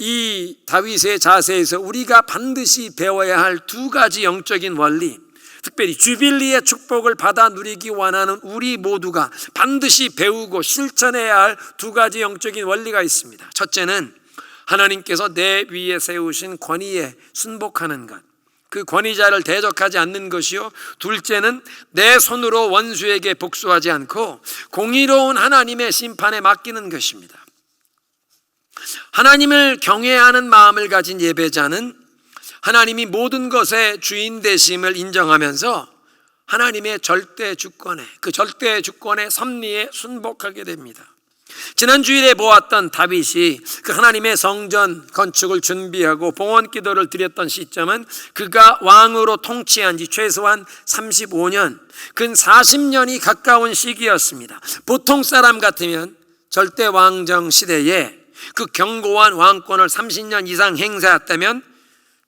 Speaker 1: 이 다윗의 자세에서 우리가 반드시 배워야 할 두 가지 영적인 원리, 특별히 주빌리의 축복을 받아 누리기 원하는 우리 모두가 반드시 배우고 실천해야 할 두 가지 영적인 원리가 있습니다. 첫째는 하나님께서 내 위에 세우신 권위에 순복하는 것, 그 권위자를 대적하지 않는 것이요, 둘째는 내 손으로 원수에게 복수하지 않고 공의로운 하나님의 심판에 맡기는 것입니다. 하나님을 경외하는 마음을 가진 예배자는 하나님이 모든 것의 주인 되심을 인정하면서 하나님의 절대 주권에, 그 절대 주권의 섭리에 순복하게 됩니다. 지난 주일에 보았던 다윗이 그 하나님의 성전 건축을 준비하고 봉헌 기도를 드렸던 시점은 그가 왕으로 통치한 지 최소한 35년, 근 40년이 가까운 시기였습니다. 보통 사람 같으면 절대 왕정 시대에 그 견고한 왕권을 30년 이상 행사했다면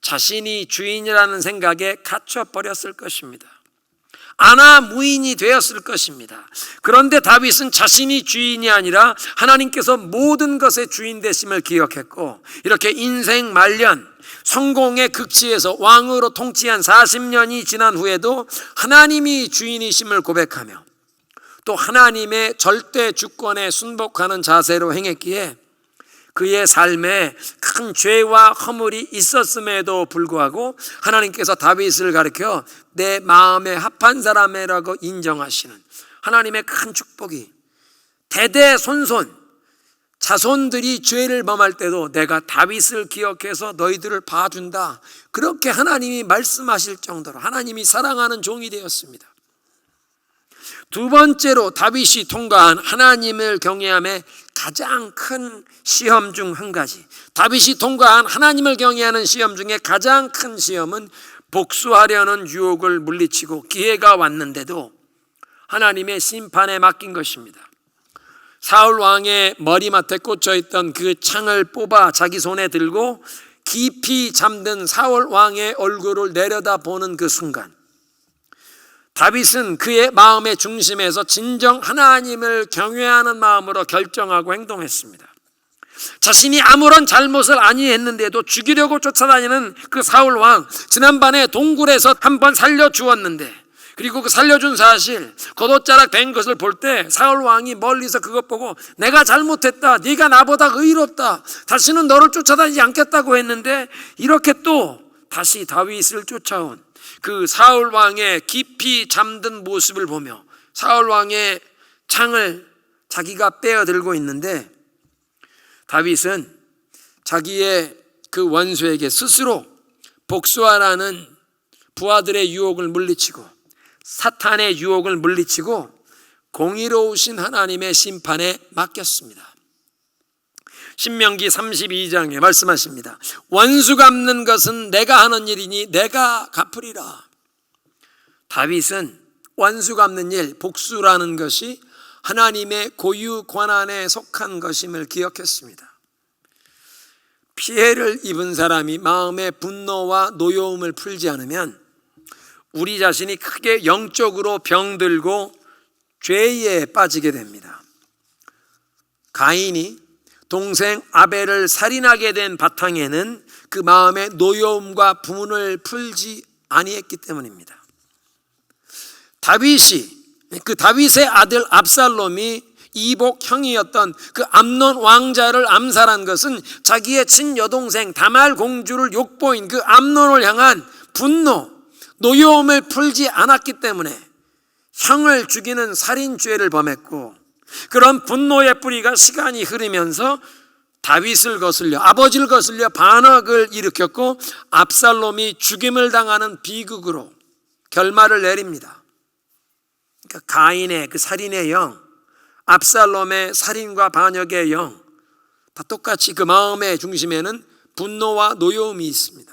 Speaker 1: 자신이 주인이라는 생각에 갇혀버렸을 것입니다. 아나무인이 되었을 것입니다. 그런데 다윗은 자신이 주인이 아니라 하나님께서 모든 것의 주인 되심을 기억했고, 이렇게 인생 말년 성공의 극치에서 왕으로 통치한 40년이 지난 후에도 하나님이 주인이심을 고백하며 또 하나님의 절대 주권에 순복하는 자세로 행했기에 그의 삶에 큰 죄와 허물이 있었음에도 불구하고 하나님께서 다윗을 가리켜 내 마음에 합한 사람이라고 인정하시는 하나님의 큰 축복이, 대대손손 자손들이 죄를 범할 때도 내가 다윗을 기억해서 너희들을 봐준다, 그렇게 하나님이 말씀하실 정도로 하나님이 사랑하는 종이 되었습니다. 두 번째로 다윗이 통과한 하나님을 경외함의 가장 큰 시험 중 한 가지, 다윗이 통과한 하나님을 경외하는 시험 중에 가장 큰 시험은 복수하려는 유혹을 물리치고 기회가 왔는데도 하나님의 심판에 맡긴 것입니다. 사울 왕의 머리맡에 꽂혀있던 그 창을 뽑아 자기 손에 들고 깊이 잠든 사울 왕의 얼굴을 내려다보는 그 순간, 다윗은 그의 마음의 중심에서 진정 하나님을 경외하는 마음으로 결정하고 행동했습니다. 자신이 아무런 잘못을 아니했는데도 죽이려고 쫓아다니는 그 사울 왕, 지난번에 동굴에서 한번 살려주었는데, 그리고 그 살려준 사실, 겉옷자락 된 것을 볼 때 사울 왕이 멀리서 그것 보고 내가 잘못했다, 네가 나보다 의롭다, 다시는 너를 쫓아다니지 않겠다고 했는데, 이렇게 또 다시 다윗을 쫓아온 그 사울 왕의 깊이 잠든 모습을 보며 사울 왕의 창을 자기가 빼어들고 있는데, 다윗은 자기의 그 원수에게 스스로 복수하라는 부하들의 유혹을 물리치고 사탄의 유혹을 물리치고 공의로우신 하나님의 심판에 맡겼습니다. 신명기 32장에 말씀하십니다. 원수 갚는 것은 내가 하는 일이니 내가 갚으리라. 다윗은 원수 갚는 일, 복수라는 것이 하나님의 고유 권한에 속한 것임을 기억했습니다. 피해를 입은 사람이 마음의 분노와 노여움을 풀지 않으면 우리 자신이 크게 영적으로 병들고 죄에 빠지게 됩니다. 가인이 동생 아벨을 살인하게 된 바탕에는 그 마음의 노여움과 분을 풀지 아니했기 때문입니다. 다윗의 아들 압살롬이 이복 형이었던 그 암논 왕자를 암살한 것은 자기의 친여동생 다말 공주를 욕보인 그 암논을 향한 분노, 노여움을 풀지 않았기 때문에 형을 죽이는 살인죄를 범했고, 그런 분노의 뿌리가 시간이 흐르면서 다윗을 거슬려, 아버지를 거슬려 반역을 일으켰고 압살롬이 죽임을 당하는 비극으로 결말을 내립니다. 그러니까 가인의 그 살인의 영, 압살롬의 살인과 반역의 영, 다 똑같이 그 마음의 중심에는 분노와 노여움이 있습니다.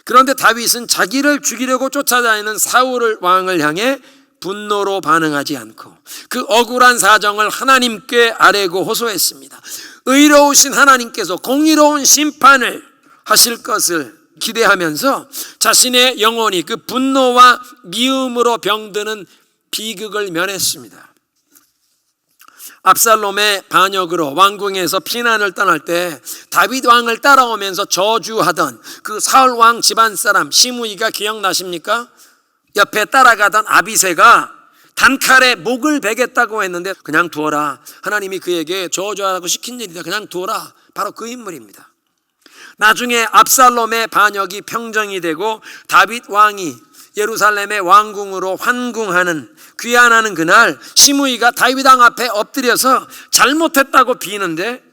Speaker 1: 그런데 다윗은 자기를 죽이려고 쫓아다니는 사울 왕을 향해 분노로 반응하지 않고 그 억울한 사정을 하나님께 아뢰고 호소했습니다. 의로우신 하나님께서 공의로운 심판을 하실 것을 기대하면서 자신의 영혼이 그 분노와 미움으로 병드는 비극을 면했습니다. 압살롬의 반역으로 왕궁에서 피난을 떠날 때 다윗 왕을 따라오면서 저주하던 그 사울 왕 집안 사람 시므이가 기억나십니까? 옆에 따라가던 아비새가 단칼에 목을 베겠다고 했는데 그냥 두어라, 하나님이 그에게 저주하라고 시킨 일이다, 그냥 두어라, 바로 그 인물입니다. 나중에 압살롬의 반역이 평정이 되고 다윗 왕이 예루살렘의 왕궁으로 환궁하는, 귀환하는 그날 시므이가 다윗 왕 앞에 엎드려서 잘못했다고 비는데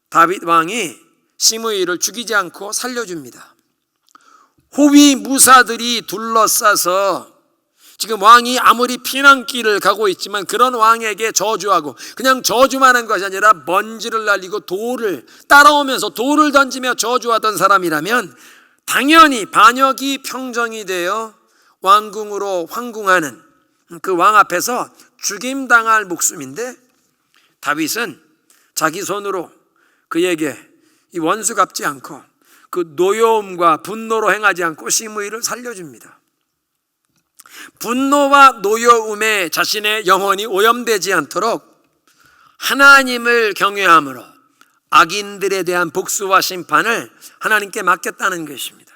Speaker 1: 다윗 왕이 시므이를 죽이지 않고 살려줍니다. 호위 무사들이 둘러싸서 지금 왕이 아무리 피난길을 가고 있지만 그런 왕에게 저주하고, 그냥 저주만 한 것이 아니라 먼지를 날리고 돌을 따라오면서 돌을 던지며 저주하던 사람이라면 당연히 반역이 평정이 되어 왕궁으로 환궁하는 그 왕 앞에서 죽임당할 목숨인데, 다윗은 자기 손으로 그에게 이 원수 갚지 않고 그 노여움과 분노로 행하지 않고 시므이를 살려줍니다. 분노와 노여움에 자신의 영혼이 오염되지 않도록 하나님을 경외함으로 악인들에 대한 복수와 심판을 하나님께 맡겼다는 것입니다.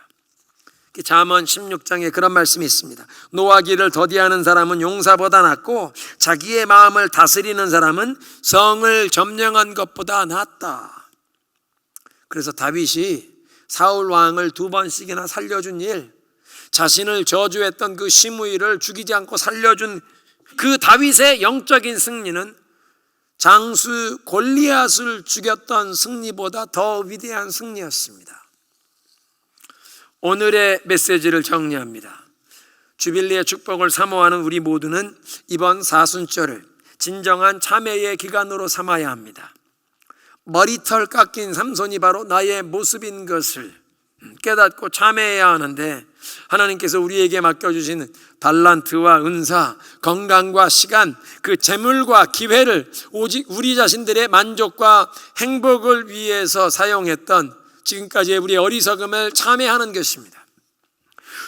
Speaker 1: 잠언 16장에 그런 말씀이 있습니다. 노하기를 더디하는 사람은 용사보다 낫고 자기의 마음을 다스리는 사람은 성을 점령한 것보다 낫다. 그래서 다윗이 사울 왕을 2번씩이나 살려준 일, 자신을 저주했던 그 시므이를 죽이지 않고 살려준 그 다윗의 영적인 승리는 장수 골리앗을 죽였던 승리보다 더 위대한 승리였습니다. 오늘의 메시지를 정리합니다. 주빌리의 축복을 사모하는 우리 모두는 이번 사순절을 진정한 참회의 기간으로 삼아야 합니다. 머리털 깎인 삼손이 바로 나의 모습인 것을 깨닫고 참회해야 하는데, 하나님께서 우리에게 맡겨주신 달란트와 은사, 건강과 시간, 그 재물과 기회를 오직 우리 자신들의 만족과 행복을 위해서 사용했던 지금까지의 우리의 어리석음을 참회하는 것입니다.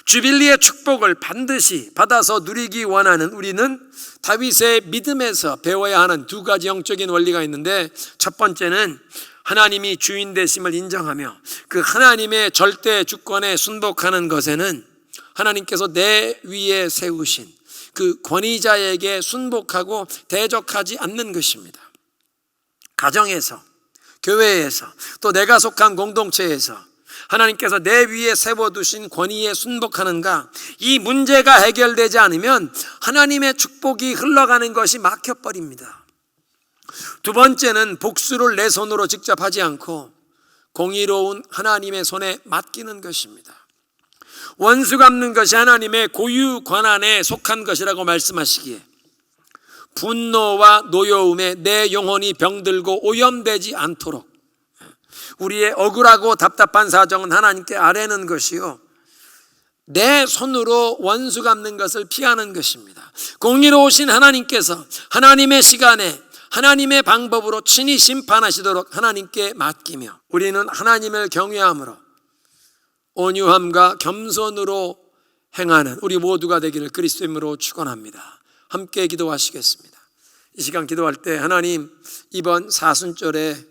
Speaker 1: 주빌리의 축복을 반드시 받아서 누리기 원하는 우리는 다윗의 믿음에서 배워야 하는 2가지 영적인 원리가 있는데, 첫 번째는 하나님이 주인 되심을 인정하며 그 하나님의 절대 주권에 순복하는 것에는 하나님께서 내 위에 세우신 그 권위자에게 순복하고 대적하지 않는 것입니다. 가정에서, 교회에서, 또 내가 속한 공동체에서 하나님께서 내 위에 세워두신 권위에 순복하는가, 이 문제가 해결되지 않으면 하나님의 축복이 흘러가는 것이 막혀버립니다. 2번째는 복수를 내 손으로 직접 하지 않고 공의로운 하나님의 손에 맡기는 것입니다. 원수 갚는 것이 하나님의 고유 권한에 속한 것이라고 말씀하시기에 분노와 노여움에 내 영혼이 병들고 오염되지 않도록 우리의 억울하고 답답한 사정은 하나님께 아뢰는 것이요, 내 손으로 원수 갚는 것을 피하는 것입니다. 공의로우신 하나님께서 하나님의 시간에 하나님의 방법으로 친히 심판하시도록 하나님께 맡기며 우리는 하나님을 경외함으로 온유함과 겸손으로 행하는 우리 모두가 되기를 그리스도의 이름으로 축원합니다. 함께 기도하시겠습니다. 이 시간 기도할 때, 하나님, 이번 사순절에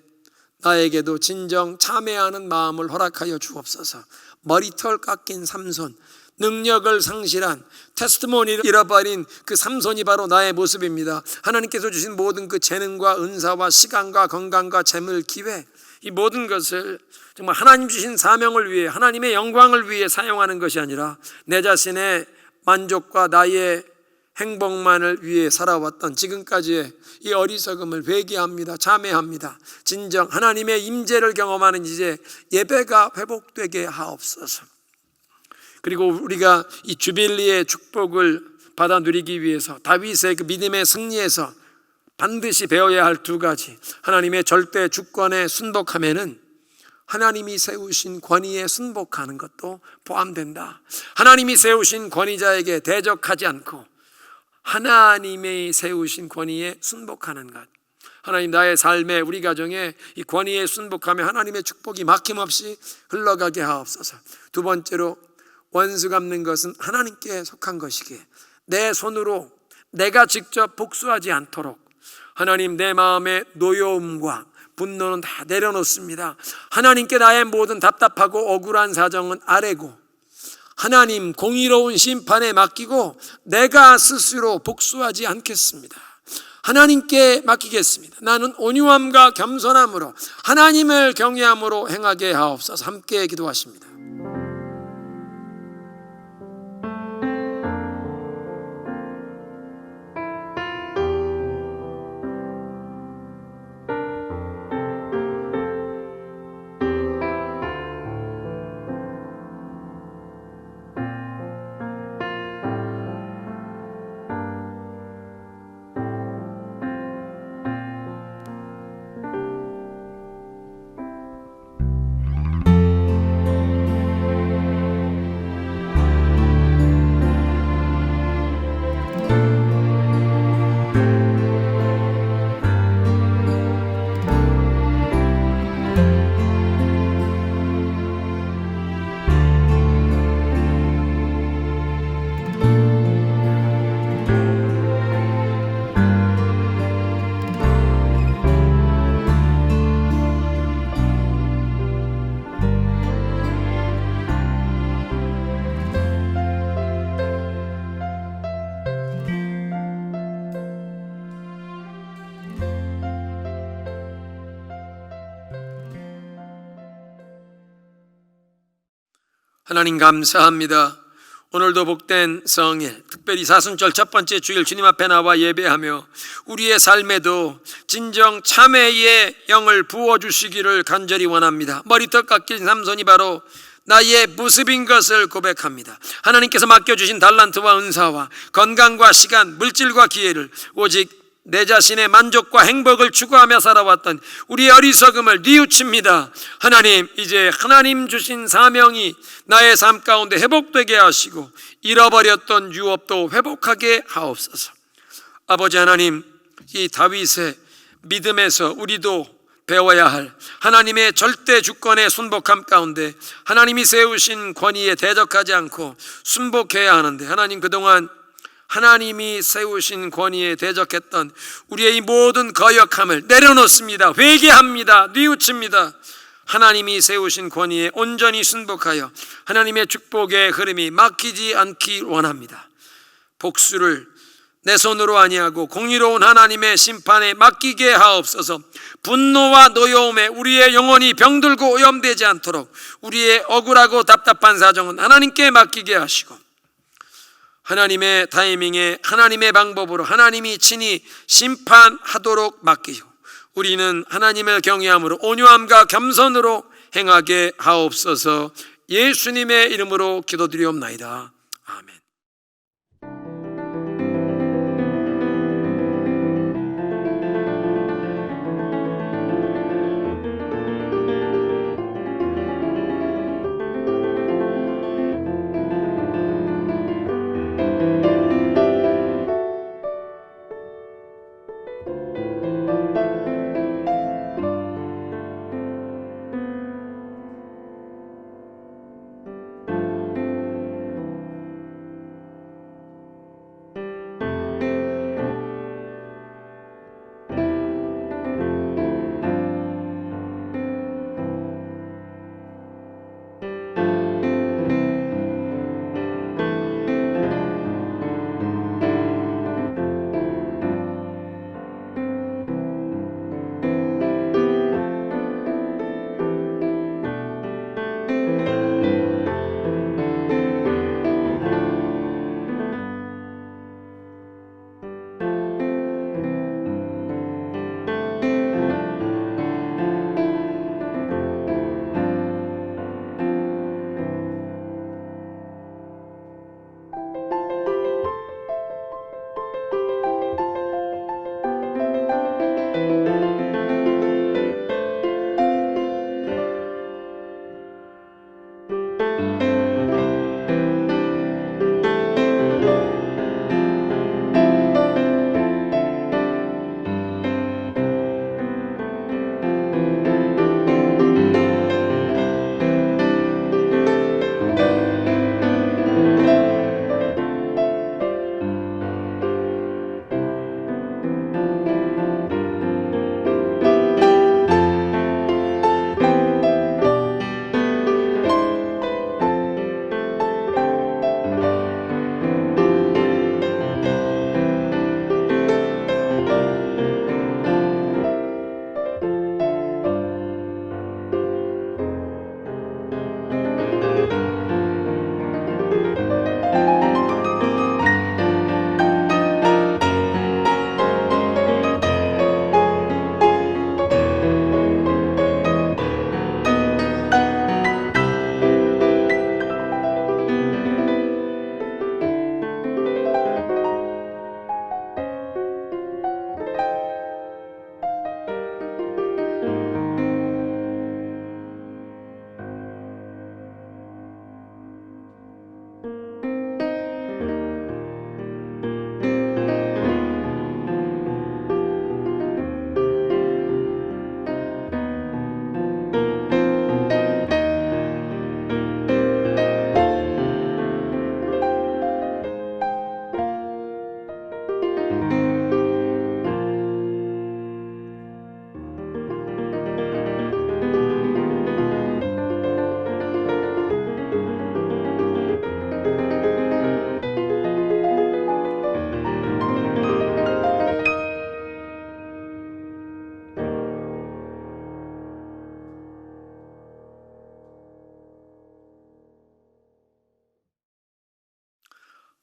Speaker 1: 나에게도 진정 참회하는 마음을 허락하여 주옵소서. 머리털 깎인 삼손, 능력을 상실한, 테스티모니를 잃어버린 그 삼손이 바로 나의 모습입니다. 하나님께서 주신 모든 그 재능과 은사와 시간과 건강과 재물, 기회, 이 모든 것을 정말 하나님 주신 사명을 위해, 하나님의 영광을 위해 사용하는 것이 아니라 내 자신의 만족과 나의 행복만을 위해 살아왔던 지금까지의 이 어리석음을 회개합니다. 참회합니다. 진정 하나님의 임재를 경험하는 이제 예배가 회복되게 하옵소서. 그리고 우리가 이 주빌리의 축복을 받아 누리기 위해서 다윗의 그 믿음의 승리에서 반드시 배워야 할 2가지, 하나님의 절대 주권에 순복하면은 하나님이 세우신 권위에 순복하는 것도 포함된다. 하나님이 세우신 권위자에게 대적하지 않고 하나님이 세우신 권위에 순복하는 것. 하나님, 나의 삶에, 우리 가정에 이 권위에 순복하며 하나님의 축복이 막힘없이 흘러가게 하옵소서. 2번째로, 원수 갚는 것은 하나님께 속한 것이기에 내 손으로 내가 직접 복수하지 않도록 하나님, 내 마음의 노여움과 분노는 다 내려놓습니다. 하나님께 나의 모든 답답하고 억울한 사정은 아뢰고 하나님 공의로운 심판에 맡기고 내가 스스로 복수하지 않겠습니다. 하나님께 맡기겠습니다. 나는 온유함과 겸손함으로 하나님을 경외함으로 행하게 하옵소서. 함께 기도하십니다. 하나님 감사합니다. 오늘도 복된 성일, 특별히 사순절 첫 번째 주일 주님 앞에 나와 예배하며 우리의 삶에도 진정 참회의 영을 부어주시기를 간절히 원합니다. 머리털 깎인 삼손이 바로 나의 모습인 것을 고백합니다. 하나님께서 맡겨주신 달란트와 은사와 건강과 시간, 물질과 기회를 오직 내 자신의 만족과 행복을 추구하며 살아왔던 우리의 어리석음을 뉘우칩니다. 하나님, 이제 하나님 주신 사명이 나의 삶 가운데 회복되게 하시고 잃어버렸던 유업도 회복하게 하옵소서. 아버지 하나님, 이 다윗의 믿음에서 우리도 배워야 할 하나님의 절대 주권의 순복함 가운데 하나님이 세우신 권위에 대적하지 않고 순복해야 하는데, 하나님 그동안 하나님이 세우신 권위에 대적했던 우리의 이 모든 거역함을 내려놓습니다. 회개합니다. 뉘우칩니다. 하나님이 세우신 권위에 온전히 순복하여 하나님의 축복의 흐름이 막히지 않기 원합니다. 복수를 내 손으로 아니하고 공의로운 하나님의 심판에 맡기게 하옵소서. 분노와 노여움에 우리의 영혼이 병들고 오염되지 않도록 우리의 억울하고 답답한 사정은 하나님께 맡기게 하시고 하나님의 타이밍에 하나님의 방법으로 하나님이 친히 심판하도록 맡기고 우리는 하나님을 경외함으로 온유함과 겸손으로 행하게 하옵소서. 예수님의 이름으로 기도드리옵나이다. 아멘.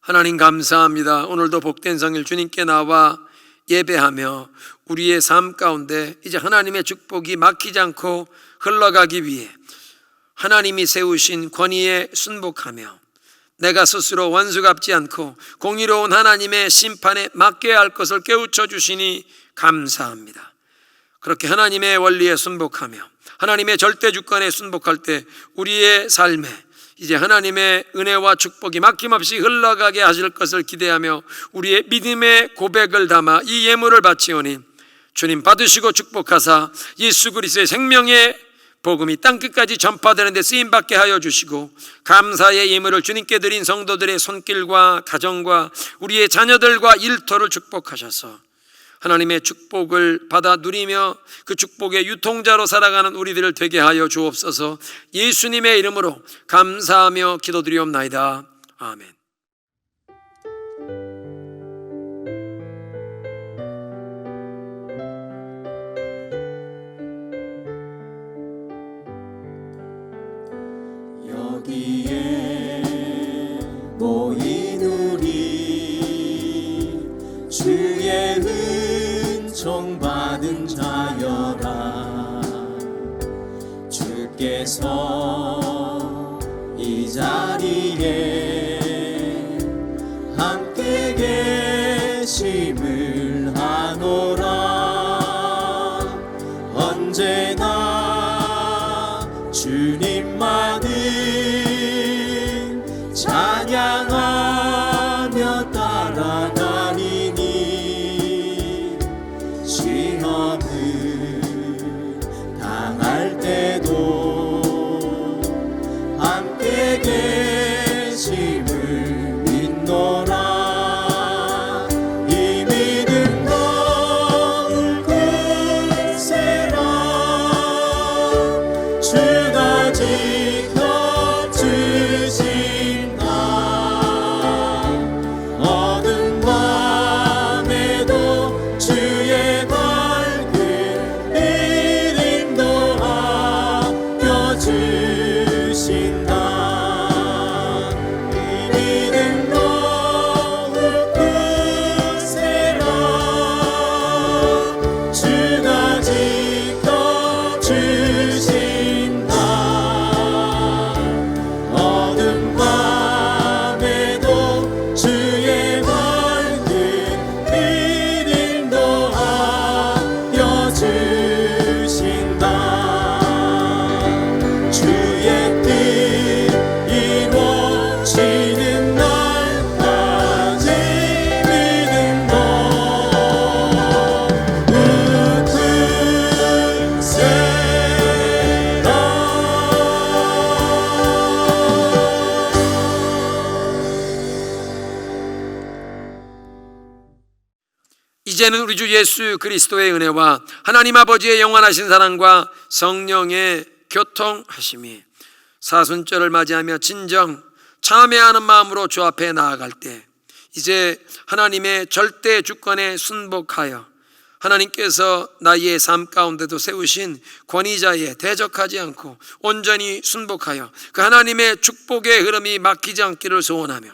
Speaker 1: 하나님 감사합니다. 오늘도 복된 성일 주님께 나와 예배하며 우리의 삶 가운데 이제 하나님의 축복이 막히지 않고 흘러가기 위해 하나님이 세우신 권위에 순복하며 내가 스스로 원수 갚지 않고 공의로운 하나님의 심판에 맡겨야 할 것을 깨우쳐 주시니 감사합니다. 그렇게 하나님의 원리에 순복하며 하나님의 절대 주권에 순복할 때 우리의 삶에 이제 하나님의 은혜와 축복이 막힘없이 흘러가게 하실 것을 기대하며 우리의 믿음의 고백을 담아 이 예물을 바치오니 주님 받으시고 축복하사 예수 그리스도의 생명의 복음이 땅끝까지 전파되는 데 쓰임받게 하여 주시고 감사의 예물을 주님께 드린 성도들의 손길과 가정과 우리의 자녀들과 일터를 축복하셔서 하나님의 축복을 받아 누리며 그 축복의 유통자로 살아가는 우리들을 되게 하여 주옵소서. 예수님의 이름으로 감사하며 기도드리옵나이다. 아멘.
Speaker 3: 여기에 모인 우리 주의 은총 받은 자여라. 주께서 이 자리에 함께 계심을 아노라. 언제나 주님만을 찬양하며 따라가리니 시험을 당할 때도 함께 계심을 믿노라. 이 믿음 더욱 굳세라. 주가 지켜주신다. 어두운 밤에도 주의 밝은 빛 인도하여 주신다. 이 믿음 더욱 굳세라. 주가 지켜주신다. 어두운 밤에도 주의 밝은 빛 인도하여 주신다. 주의 뜻 이루어지는 날까지 믿음도
Speaker 1: 이제는 우리 주 예수 그리스도의 은혜와 하나님 아버지의 영원하신 사랑과 성령의 교통하심이 사순절을 맞이하며 진정 참회하는 마음으로 주 앞에 나아갈 때 이제 하나님의 절대 주권에 순복하여 하나님께서 나의 삶 가운데도 세우신 권위자에 대적하지 않고 온전히 순복하여 그 하나님의 축복의 흐름이 막히지 않기를 소원하며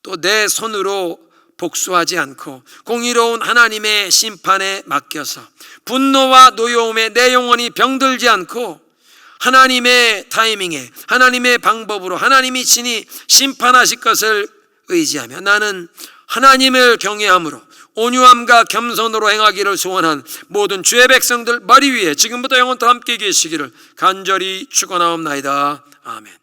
Speaker 1: 또 내 손으로 복수하지 않고 공의로운 하나님의 심판에 맡겨서 분노와 노여움에 내 영혼이 병들지 않고 하나님의 타이밍에 하나님의 방법으로 하나님이 친히 심판하실 것을 의지하며 나는 하나님을 경외함으로 온유함과 겸손으로 행하기를 소원한 모든 주의 백성들 머리 위에 지금부터 영원토록 함께 계시기를 간절히 축원하옵나이다. 아멘.